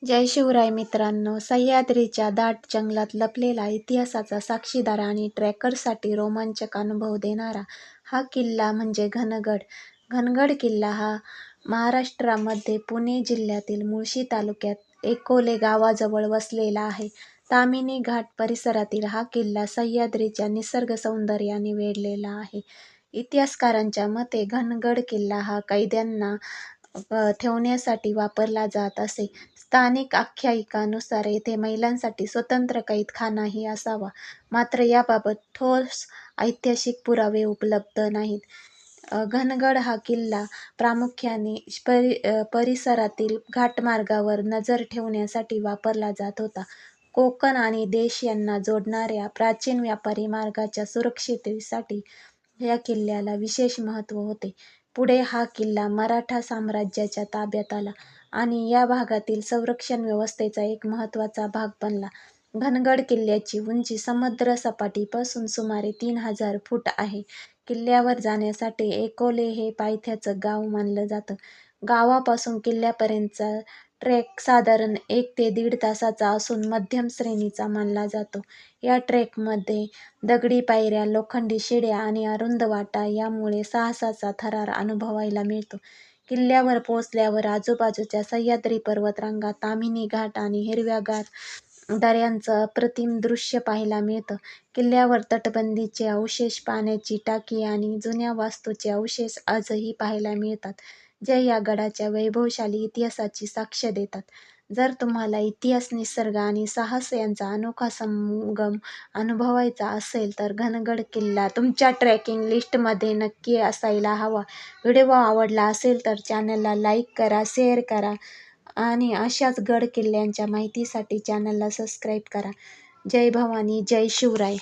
जय शिवराय मित्रांनो. सह्याद्रीच्या दाट जंगलात लपलेला इतिहासाचा साक्षीदार आणि ट्रेकरसाठी रोमांचक अनुभव देणारा हा किल्ला म्हणजे घनगड. घनगड किल्ला हा महाराष्ट्रामध्ये पुणे जिल्ह्यातील मुळशी तालुक्यात एकोले गावाजवळ वसलेला आहे. ताम्हिणी घाट परिसरातील हा किल्ला सह्याद्रीच्या निसर्ग सौंदर्याने वेढलेला आहे. इतिहासकारांच्या मते घनगड किल्ला हा कैद्यांना ठेवण्यासाठी वापरला जात असे. स्थानिक आख्यायिकानुसार येथे महिलांसाठी स्वतंत्र कैदखानाही असावा, मात्र याबाबत ठोस ऐतिहासिक पुरावे उपलब्ध नाहीत. घनगड हा किल्ला प्रामुख्याने परिसरातील घाटमार्गावर नजर ठेवण्यासाठी वापरला जात होता. कोकण आणि देश यांना जोडणाऱ्या प्राचीन व्यापारी मार्गाच्या सुरक्षिततेसाठी या किल्ल्याला विशेष महत्त्व होते. पुढे हा किल्ला मराठा साम्राज्याच्या ताब्यात आला आणि या भागातील संरक्षण व्यवस्थेचा एक महत्त्वाचा भाग बनला. घनगड किल्ल्याची उंची समुद्र सपाटीपासून सुमारे 3000 फूट आहे. किल्ल्यावर जाण्यासाठी एकोले हे पायथ्याचं गाव मानलं जातं. गावापासून किल्ल्यापर्यंतचा ट्रेक साधारण 1 ते 1.5 तासाचा असून मध्यम श्रेणीचा मानला जातो. या ट्रेकमध्ये दगडी पायऱ्या, लोखंडी शिड्या आणि अरुंद वाटा यामुळे साहसाचा थरार अनुभवायला मिळतो. किल्ल्यावर पोहोचल्यावर आजूबाजूच्या सह्याद्री पर्वतरांगा, ताम्हिणी घाट आणि हिरव्यागार दऱ्यांचं अप्रतिम दृश्य पाहायला मिळतं. किल्ल्यावर तटबंदीचे अवशेष, पाण्याची टाकी आणि जुन्या वास्तूचे अवशेष आजही पाहायला मिळतात, जे या गडाच्या वैभवशाली इतिहासाची साक्ष देतात. जर तुम्हाला इतिहास, निसर्ग आणि साहस यांचा अनोखा संगम अनुभवायचा असेल तर घनगड किल्ला तुमच्या ट्रेकिंग लिस्टमध्ये नक्की असायला हवा. व्हिडिओ आवडला असेल तर चॅनलला लाईक करा, शेअर करा आणि अशाच गड किल्ल्यांच्या माहितीसाठी चॅनलला सबस्क्राईब करा. जय भवानी, जय शिवराय.